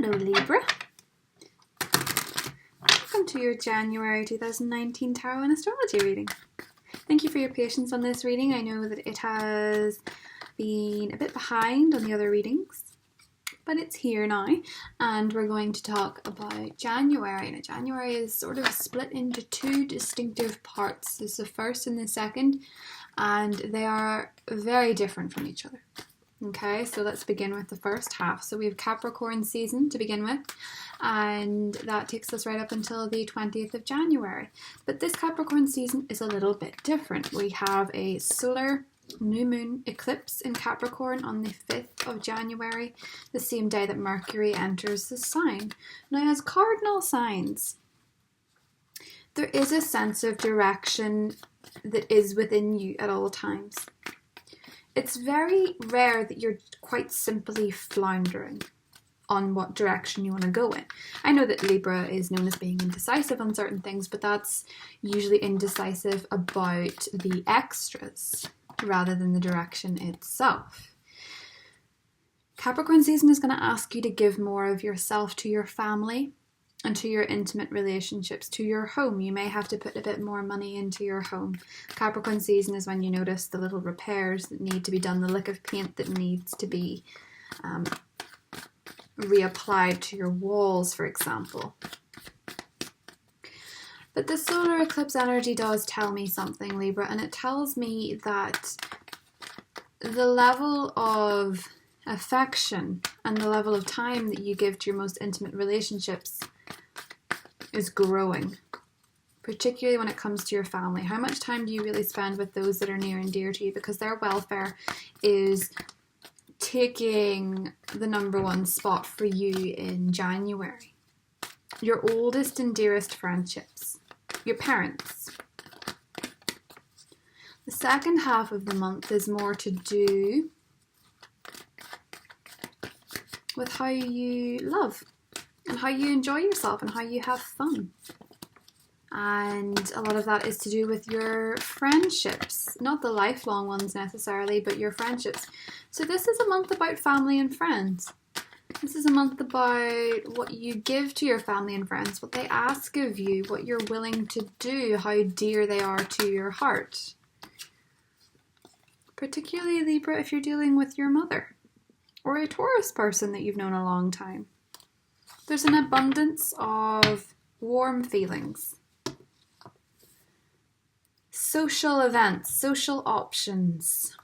Hello Libra. Welcome to your January 2019 Tarot and Astrology reading. Thank you for your patience on this reading. I know that it has been a bit behind on the other readings, but it's here now, and we're going to talk about January. Now, January is sort of split into two distinctive parts. There's the first and the second, and they are very different from each other. Okay, so let's begin with the first half. So we have Capricorn season to begin with, and that takes us right up until the 20th of January. But this Capricorn season is a little bit different. We have a solar new moon eclipse in Capricorn on the 5th of January, the same day that Mercury enters the sign. Now, as cardinal signs, there is a sense of direction that is within you at all times. It's very rare that you're quite simply floundering on what direction you want to go in. I know that Libra is known as being indecisive on certain things, but that's usually indecisive about the extras rather than the direction itself. Capricorn season is going to ask you to give more of yourself to your family and to your intimate relationships, to your home. You may have to put a bit more money into your home. Capricorn season is when you notice the little repairs that need to be done, the lick of paint that needs to be reapplied to your walls, for example. But the solar eclipse energy does tell me something, Libra, and it tells me that the level of affection and the level of time that you give to your most intimate relationships is growing, particularly when it comes to your family. How much time do you really spend with those that are near and dear to you? Because their welfare is taking the number one spot for you in January. Your oldest and dearest friendships, your parents. The second half of the month is more to do with how you love and how you enjoy yourself and how you have fun. And a lot of that is to do with your friendships, not the lifelong ones necessarily, but your friendships. So this is a month about family and friends. This is a month about what you give to your family and friends, what they ask of you, what you're willing to do, how dear they are to your heart. Particularly, Libra, if you're dealing with your mother or a Taurus person that you've known a long time. There's an abundance of warm feelings, social events, social options.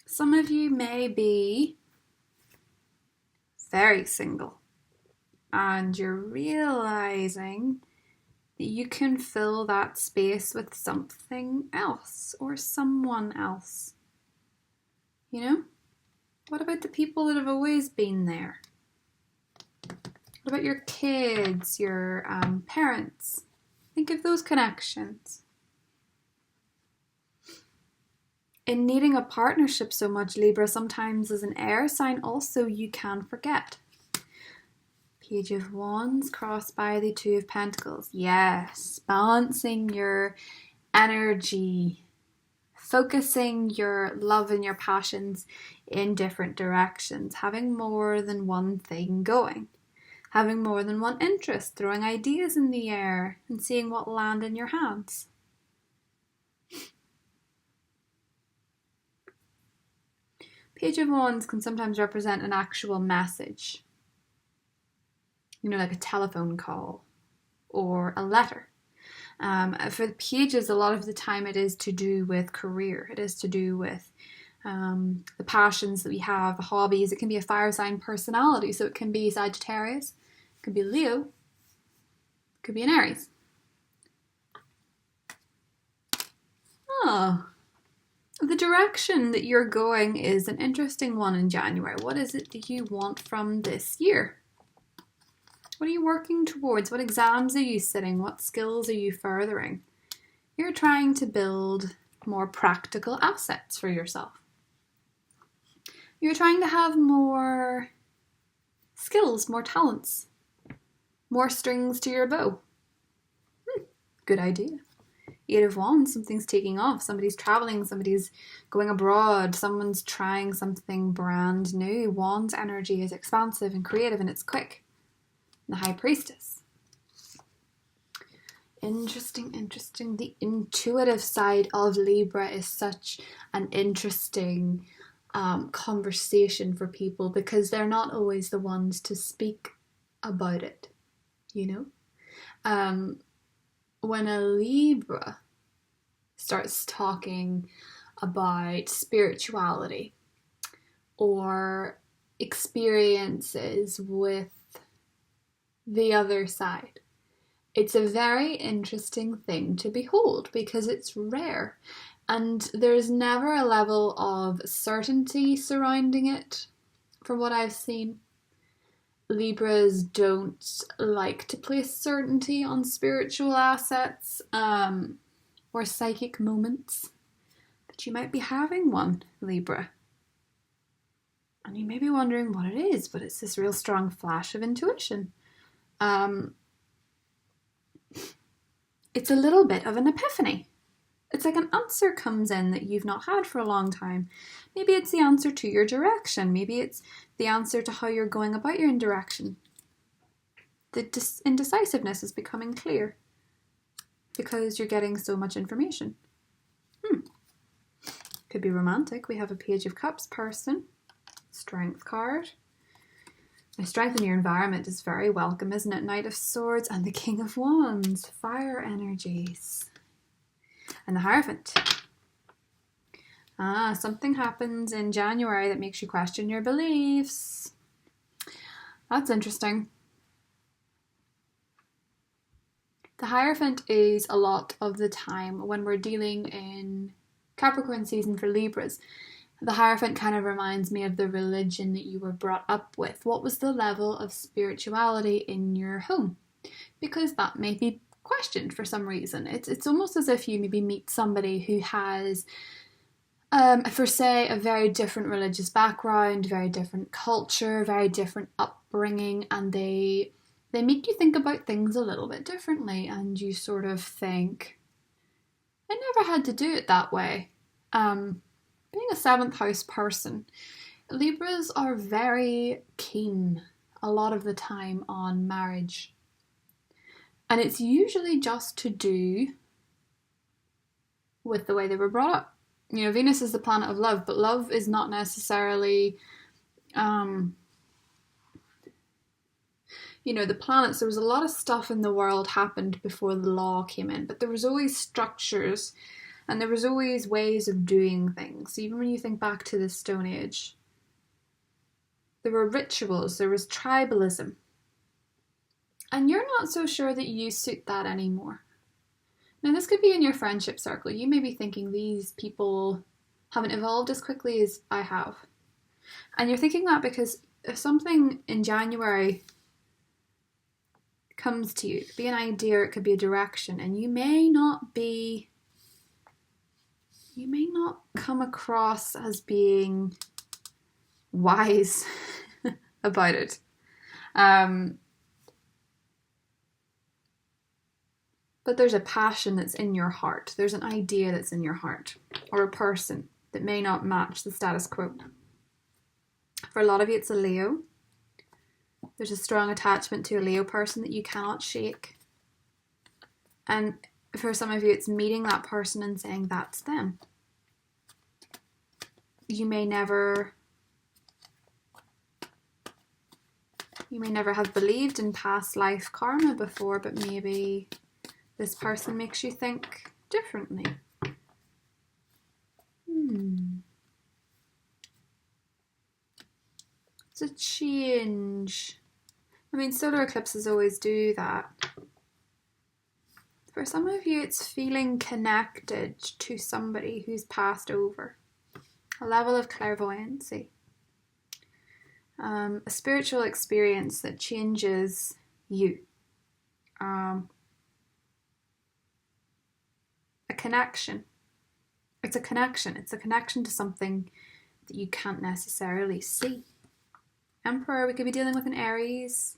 Some of you may be very single and you're realizing that you can fill that space with something else or someone else. You know? What about the people that have always been there? What about your kids, your parents? Think of those connections. In needing a partnership so much, Libra, sometimes as an air sign also you can forget. Page of Wands crossed by the Two of Pentacles. Yes, balancing your energy, focusing your love and your passions in different directions, having more than one thing going. Having more than one interest, throwing ideas in the air and seeing what land in your hands. Page of Wands can sometimes represent an actual message. You know, like a telephone call or a letter. For the pages, a lot of the time it is to do with career. It is to do with the passions that we have, the hobbies. It can be a fire sign personality, so it can be Sagittarius. Could be Leo, could be an Aries. The direction that you're going is an interesting one in January. What is it that you want from this year? What are you working towards? What exams are you sitting? What skills are you furthering? You're trying to build more practical assets for yourself. You're trying to have more skills, more talents. More strings to your bow. Good idea. Eight of Wands, something's taking off, somebody's traveling, somebody's going abroad, someone's trying something brand new. Wands energy is expansive and creative, and it's quick. And the High Priestess. Interesting. The intuitive side of Libra is such an interesting conversation for people, because they're not always the ones to speak about it, you know? When a Libra starts talking about spirituality or experiences with the other side, it's a very interesting thing to behold, because it's rare and there's never a level of certainty surrounding it. From what I've seen, Libras don't like to place certainty on spiritual assets or psychic moments, but you might be having one, Libra. And you may be wondering what it is, but it's this real strong flash of intuition. It's a little bit of an epiphany. It's like an answer comes in that you've not had for a long time. Maybe it's the answer to your direction. Maybe it's the answer to how you're going about your indirection. The indecisiveness is becoming clear because you're getting so much information. Could be romantic. We have a Page of Cups person. Strength card. Now, strength in your environment is very welcome, isn't it? Knight of Swords and the King of Wands. Fire energies. And the Hierophant. Something happens in January that makes you question your beliefs. That's interesting. The Hierophant is a lot of the time when we're dealing in Capricorn season for Libras. The Hierophant kind of reminds me of the religion that you were brought up with. What was the level of spirituality in your home? Because that may be questioned for some reason. It's almost as if you maybe meet somebody who has, for say, a very different religious background, very different culture, very different upbringing, and they make you think about things a little bit differently, and you sort of think, I never had to do it that way. Being a 7th house person, Libras are very keen a lot of the time on marriage. And it's usually just to do with the way they were brought up. You know, Venus is the planet of love, but love is not necessarily, the planets. There was a lot of stuff in the world happened before the law came in, but there was always structures and there was always ways of doing things. Even when you think back to the Stone Age, there were rituals, there was tribalism. And you're not so sure that you suit that anymore. Now, this could be in your friendship circle. You may be thinking these people haven't evolved as quickly as I have. And you're thinking that because if something in January comes to you, it could be an idea, it could be a direction, and you may not come across as being wise about it. But there's a passion that's in your heart. There's an idea that's in your heart, or a person that may not match the status quo. For a lot of you, it's a Leo. There's a strong attachment to a Leo person that you cannot shake. And for some of you, it's meeting that person and saying that's them. You may never have believed in past life karma before, but maybe this person makes you think differently. It's a change. I mean, solar eclipses always do that. For some of you, it's feeling connected to somebody who's passed over. A level of clairvoyancy. A spiritual experience that changes you. A connection. It's a connection. It's a connection to something that you can't necessarily see. Emperor, we could be dealing with an Aries.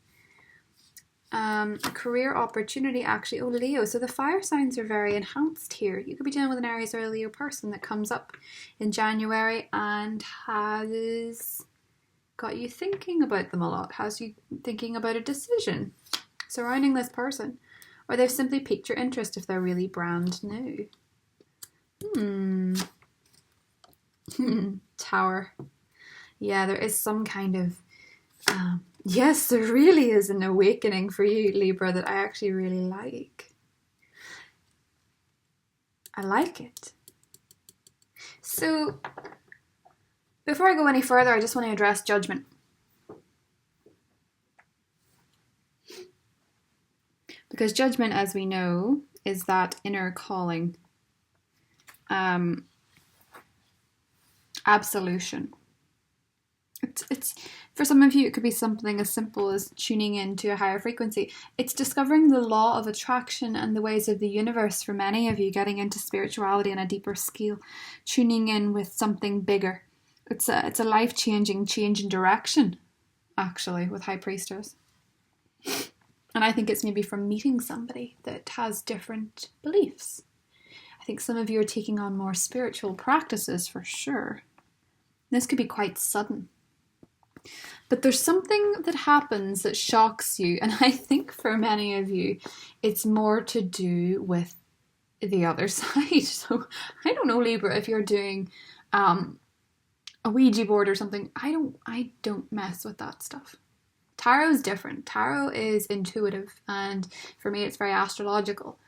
A career opportunity, actually. Oh, Leo. So the fire signs are very enhanced here. You could be dealing with an Aries or a Leo person that comes up in January and has got you thinking about them a lot, has you thinking about a decision surrounding this person, or they've simply piqued your interest if they're really brand new. Tower. Yeah, there is some kind of yes, there really is an awakening for you, Libra, that I actually really like. I like it. So before I go any further, I just want to address judgment. Because judgment, as we know, is that inner calling. Absolution. It's for some of you, it could be something as simple as tuning into a higher frequency. It's discovering the law of attraction and the ways of the universe for many of you, getting into spirituality on a deeper scale, tuning in with something bigger. It's a life-changing change in direction, actually, with High Priestess. And I think it's maybe from meeting somebody that has different beliefs. I think some of you are taking on more spiritual practices for sure. This could be quite sudden. But there's something that happens that shocks you, and I think for many of you, it's more to do with the other side. So I don't know, Libra, if you're doing a Ouija board or something. I don't mess with that stuff. Tarot is different. Tarot is intuitive, and for me, it's very astrological.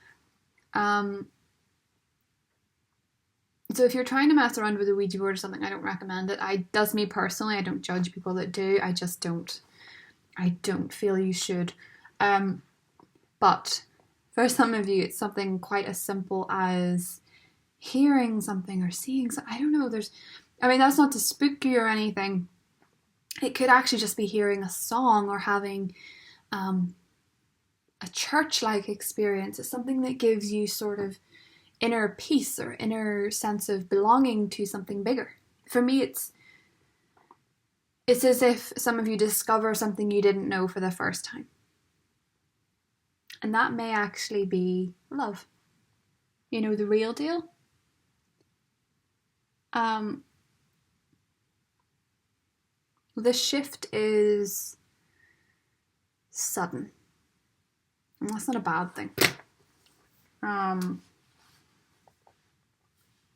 So if you're trying to mess around with a Ouija board or something, I don't recommend it. That's me personally. I don't judge people that do. I just don't. I don't feel you should. But for some of you, it's something quite as simple as hearing something or seeing something. I don't know. That's not to spook you or anything. It could actually just be hearing a song or having a church-like experience. It's something that gives you sort of inner peace or inner sense of belonging to something bigger. For me, it's as if some of you discover something you didn't know for the first time. And that may actually be love. You know, the real deal. The shift is sudden. And that's not a bad thing.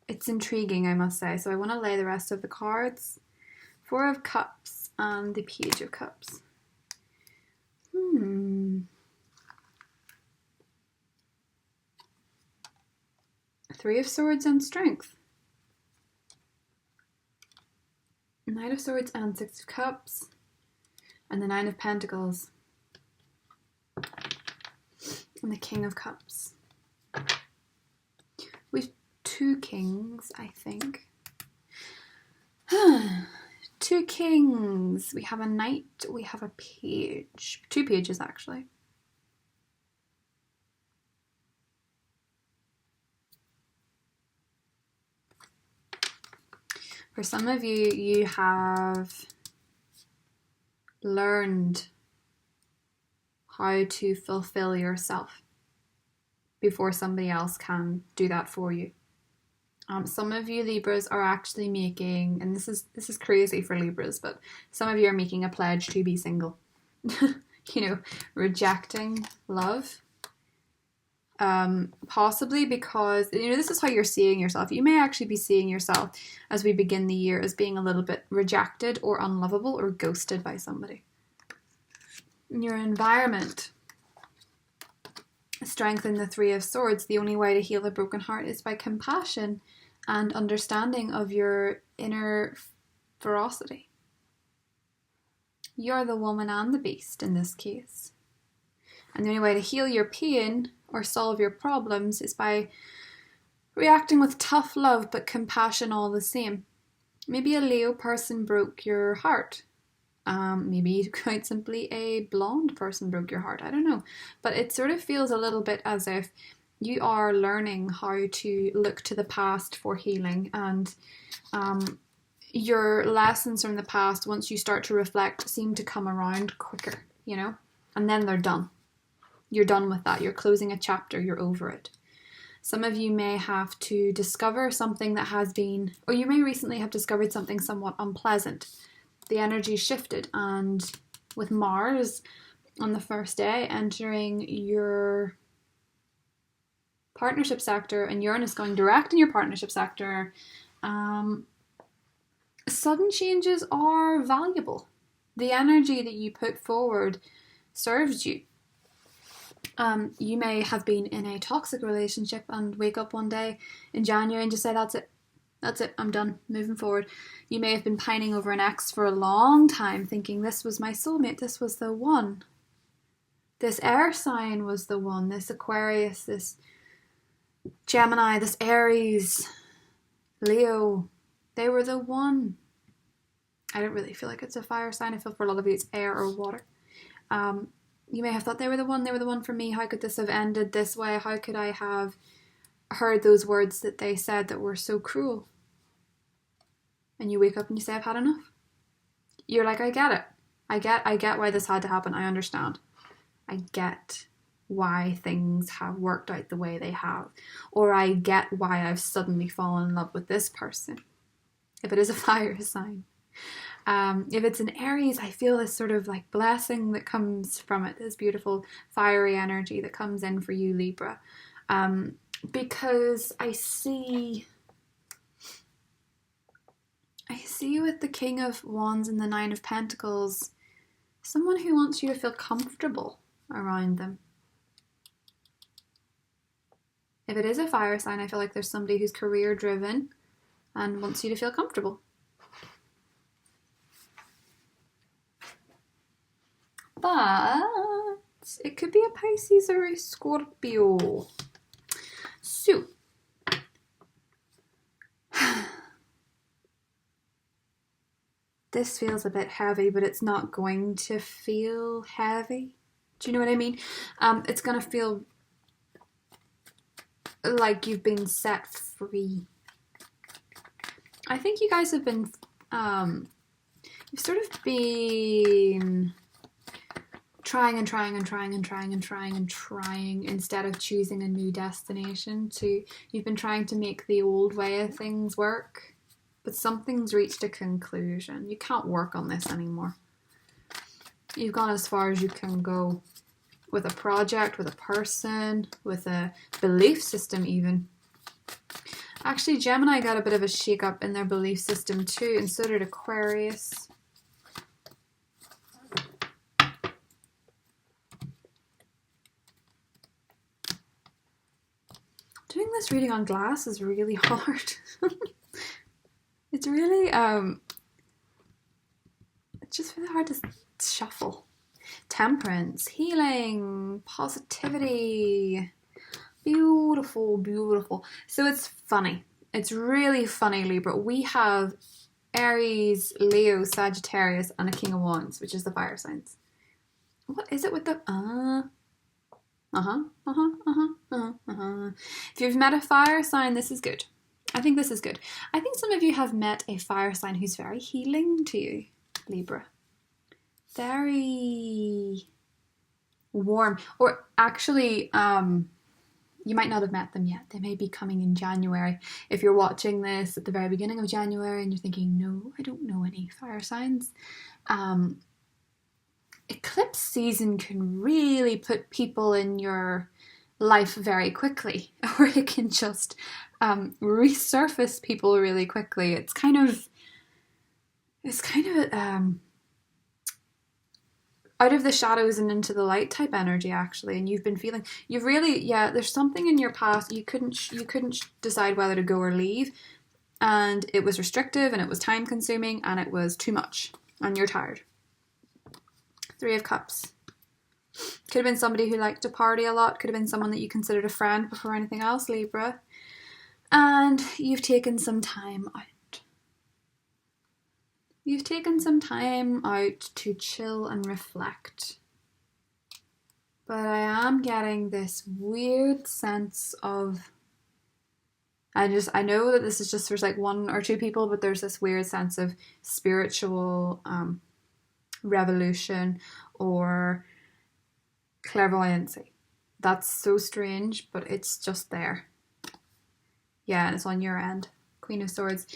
It's intriguing, I must say. So I want to lay the rest of the cards. 4 of Cups and the Page of Cups. 3 of Swords and Strength. Knight of Swords and 6 of Cups. And the 9 of Pentacles. And the King of Cups. We've 2 kings, I think. 2 kings. We have a knight, we have a page. 2 pages, actually. For some of you, you have learned how to fulfill yourself before somebody else can do that for you. Some of you Libras are actually making, and this is crazy for Libras, but some of you are making a pledge to be single. Rejecting love. Possibly because, this is how you're seeing yourself. You may actually be seeing yourself as we begin the year as being a little bit rejected or unlovable or ghosted by somebody. In your environment. Strengthen the 3 of Swords. The only way to heal a broken heart is by compassion and understanding of your inner ferocity. You're the woman and the beast in this case. And the only way to heal your pain or solve your problems is by reacting with tough love but compassion all the same. Maybe a Leo person broke your heart. Maybe quite simply a blonde person broke your heart. I don't know. But it sort of feels a little bit as if you are learning how to look to the past for healing, and your lessons from the past, once you start to reflect, seem to come around quicker, and then they're done. You're done with that. You're closing a chapter. You're over it. Some of you may have to discover something that has been, or you may recently have discovered something somewhat unpleasant. The energy shifted, and with Mars on the first day entering your partnership sector and Uranus going direct in your partnership sector, sudden changes are valuable. The energy that you put forward serves you. You may have been in a toxic relationship and wake up one day in January and just say, that's it, I'm done, moving forward. You may have been pining over an ex for a long time, thinking this was my soulmate, this was the one. This air sign was the one, this Aquarius, this Gemini, this Aries, Leo, they were the one. I don't really feel like it's a fire sign. I feel for a lot of you it's air or water. You may have thought they were the one for me. How could this have ended this way? How could I have heard those words that they said that were so cruel? And you wake up and you say, I've had enough. You're like, I get it. I get why this had to happen. I understand. I get why things have worked out the way they have. Or I get why I've suddenly fallen in love with this person. If it is a fire sign. If it's an Aries, I feel this sort of like blessing that comes from it, this beautiful fiery energy that comes in for you, Libra. Because I see with the King of Wands and the Nine of Pentacles, someone who wants you to feel comfortable around them. If it is a fire sign, I feel like there's somebody who's career driven and wants you to feel comfortable. But it could be a Pisces or a Scorpio. So, this feels a bit heavy, but it's not going to feel heavy. Do you know what I mean? It's going to feel like you've been set free. I think you guys have been, you've sort of been trying instead of choosing a new destination. You've been trying to make the old way of things work, but something's reached a conclusion. You can't work on this anymore. You've gone as far as you can go with a project, with a person, with a belief system even. Actually, Gemini got a bit of a shake up in their belief system too, and so did Aquarius. Doing this reading on glass is really hard. It's really, it's just really hard to shuffle. Temperance, healing, positivity. Beautiful, beautiful. So it's funny. It's really funny, Libra. We have Aries, Leo, Sagittarius, and a King of Wands, which is the fire signs. What is it with the If you've met a fire sign, this is good. I think this is good. I think some of you have met a fire sign who's very healing to you, Libra. Very warm. Or actually, you might not have met them yet. They may be coming in January. If you're watching this at the very beginning of January and you're thinking, no, I don't know any fire signs. Eclipse season can really put people in your life very quickly, or it can just resurface people really quickly. It's kind of out of the shadows and into the light type energy, actually. And you've been feeling, there's something in your past you couldn't decide whether to go or leave, and it was restrictive and it was time consuming and it was too much and you're tired. Three of Cups. Could have been somebody who liked to party a lot. Could have been someone that you considered a friend before anything else, Libra. And you've taken some time out. You've taken some time out to chill and reflect. But I am getting this weird sense of, I know that this is just for like one or two people, but there's this weird sense of spiritual revolution or clairvoyancy. That's so strange, but it's just there. Yeah, and it's on your end. Queen of Swords.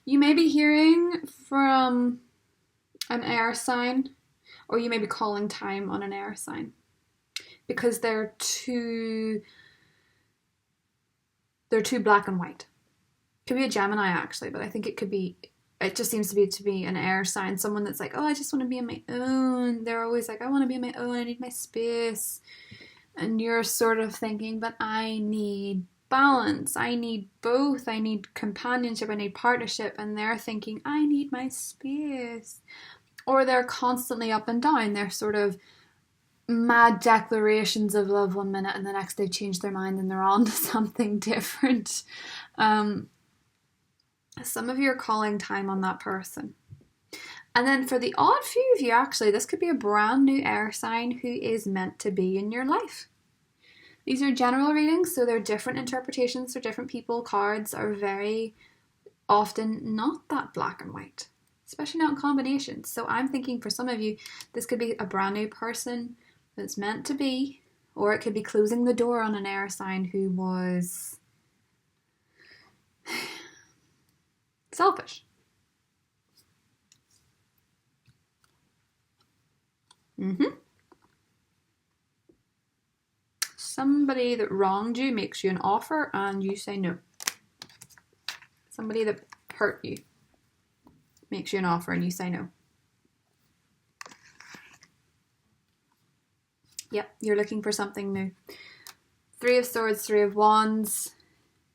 You may be hearing from an air sign, or you may be calling time on an air sign, because they're too black and white. Could be a Gemini actually, but I think it just seems to be an air sign, someone that's like, oh, I just want to be on my own. They're always like, I want to be on my own, I need my space. And you're sort of thinking, but I need balance, I need both, I need companionship, I need partnership. And they're thinking, I need my space. Or they're constantly up and down. They're sort of mad declarations of love one minute, and the next they change their mind and they're on to something different. Some of you are calling time on that person. And then for the odd few of you, actually, this could be a brand new air sign who is meant to be in your life. These are general readings, so they're different interpretations for different people. Cards are very often not that black and white, especially not in combinations. So I'm thinking for some of you, this could be a brand new person that's meant to be, or it could be closing the door on an air sign who was selfish. Somebody that wronged you makes you an offer and you say no. Somebody that hurt you makes you an offer and you say no. Yep, you're looking for something new. 3 of Swords, 3 of Wands.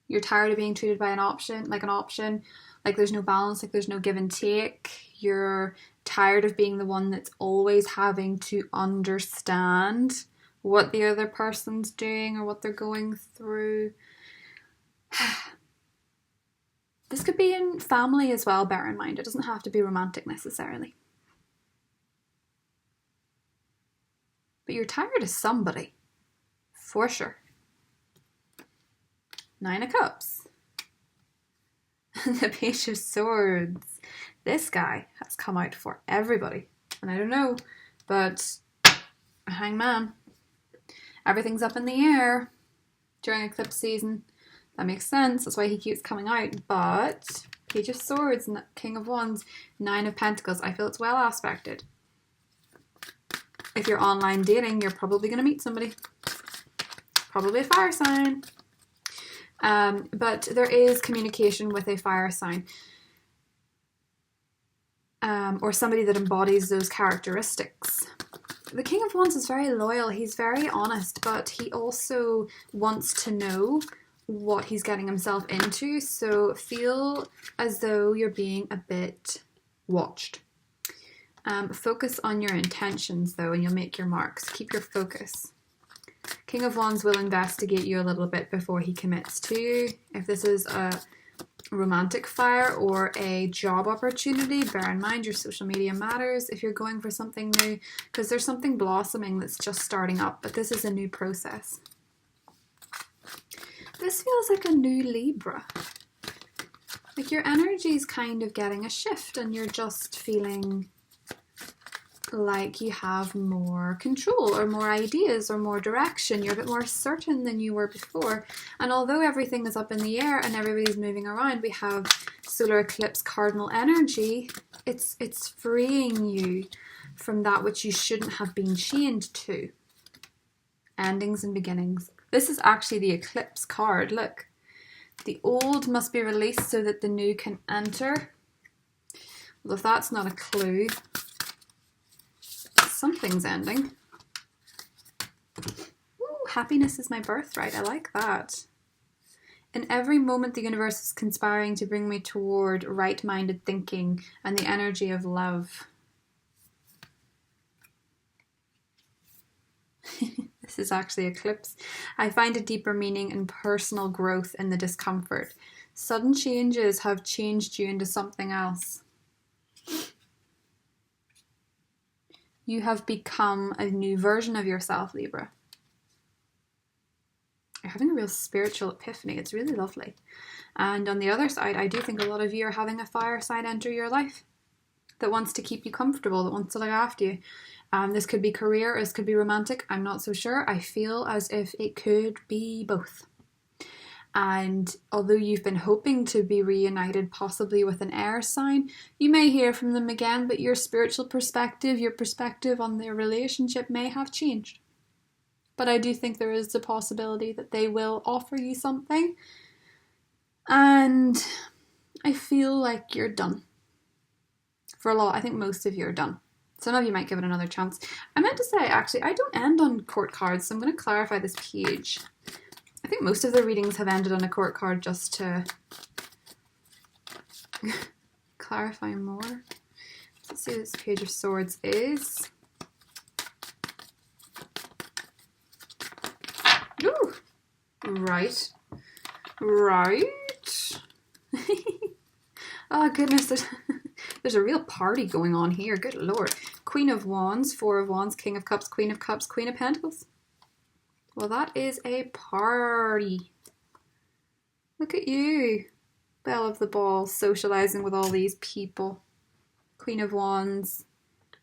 You're tired of being treated by an option, like there's no balance, like there's no give and take. You're tired of being the one that's always having to understand what the other person's doing or what they're going through. This could be in family as well, bear in mind. It doesn't have to be romantic necessarily. But you're tired of somebody, for sure. 9 of Cups. The Page of Swords. This guy has come out for everybody. And I don't know, but Hangman. Everything's up in the air during eclipse season. That makes sense. That's why he keeps coming out. But Page of Swords and King of Wands, 9 of Pentacles. I feel it's well aspected. If you're online dating, you're probably going to meet somebody. Probably a fire sign. But there is communication with a fire sign. Or somebody that embodies those characteristics. The King of Wands is very loyal. He's very honest, but he also wants to know what he's getting himself into. So feel as though you're being a bit watched. Focus on your intentions though, and you'll make your marks. Keep your focus. King of Wands will investigate you a little bit before he commits to you. If this is a romantic fire or a job opportunity, bear in mind your social media matters if you're going for something new, because there's something blossoming that's just starting up, but this is a new process. This feels like a new Libra. Like your energy is kind of getting a shift and you're just feeling like you have more control or more ideas or more direction. You're a bit more certain than you were before. And although everything is up in the air and everybody's moving around, we have solar eclipse cardinal energy. It's freeing you from that which you shouldn't have been chained to. Endings and beginnings. This is actually the eclipse card. Look. The old must be released so that the new can enter. Well, if that's not a clue, something's ending. Ooh, happiness is my birthright. I like that. In every moment, the universe is conspiring to bring me toward right-minded thinking and the energy of love. This is actually eclipse. I find a deeper meaning and personal growth in the discomfort. Sudden changes have changed you into something else. You have become a new version of yourself, Libra. You're having a real spiritual epiphany. It's really lovely. And on the other side, I do think a lot of you are having a fire sign enter your life that wants to keep you comfortable, that wants to look after you. This could be career, or this could be romantic. I'm not so sure. I feel as if it could be both. And although you've been hoping to be reunited possibly with an air sign, you may hear from them again, but your spiritual perspective, your perspective on their relationship may have changed. But I do think there is the possibility that they will offer you something. And I feel like you're done. For a lot, I think most of you are done. Some of you might give it another chance. I meant to say, actually, I don't end on court cards, so I'm going to clarify this page. I think most of the readings have ended on a court card just to clarify more. Let's see what this Page of Swords is. Ooh! Right. Oh goodness, there's a real party going on here. Good lord. Queen of Wands, Four of Wands, King of Cups, Queen of Cups, Queen of Pentacles. Well, that is a party. Look at you. Belle of the ball, socializing with all these people. Queen of Wands.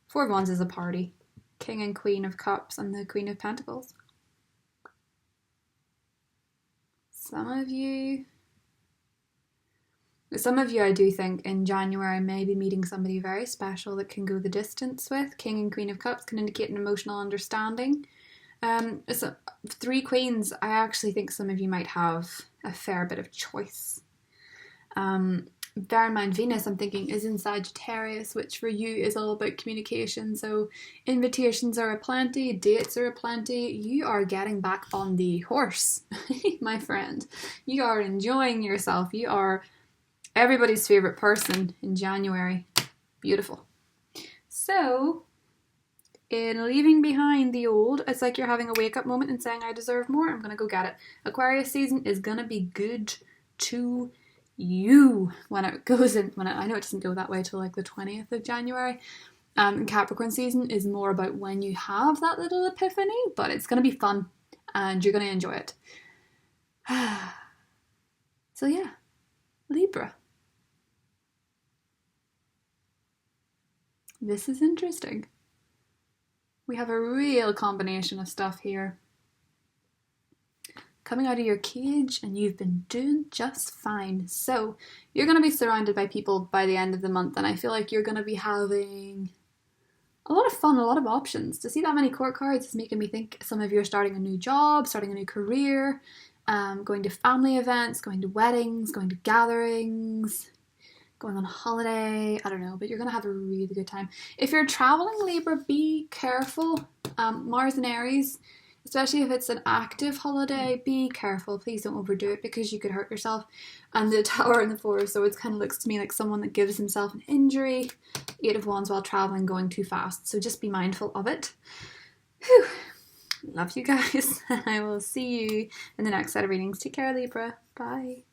Four of Wands is a party. King and Queen of Cups and the Queen of Pentacles. Some of you I do think in January may be meeting somebody very special that can go the distance with. King and Queen of Cups can indicate an emotional understanding. So Three Queens, I actually think some of you might have a fair bit of choice. Bear in mind, Venus, I'm thinking, is in Sagittarius, which for you is all about communication. So invitations are aplenty, dates are aplenty. You are getting back on the horse, my friend. You are enjoying yourself. You are everybody's favorite person in January. Beautiful. So, in leaving behind the old, it's like you're having a wake-up moment and saying, I deserve more, I'm going to go get it. Aquarius season is going to be good to you when it goes in. I know it doesn't go that way till like the 20th of January. Capricorn season is more about when you have that little epiphany, but it's going to be fun and you're going to enjoy it. So yeah, Libra. This is interesting. We have a real combination of stuff here. Coming out of your cage, and you've been doing just fine. So you're going to be surrounded by people by the end of the month, and I feel like you're going to be having a lot of fun, a lot of options. To see that many court cards is making me think some of you are starting a new job, starting a new career, going to family events, going to weddings, going to gatherings, going on holiday, I don't know, but you're going to have a really good time. If you're traveling, Libra, be careful. Mars and Aries, especially if it's an active holiday, be careful. Please don't overdo it because you could hurt yourself. And the Tower and the Four of Swords kind of looks to me like someone that gives himself an injury. Eight of Wands while traveling, going too fast. So just be mindful of it. Whew. Love you guys. I will see you in the next set of readings. Take care, Libra. Bye.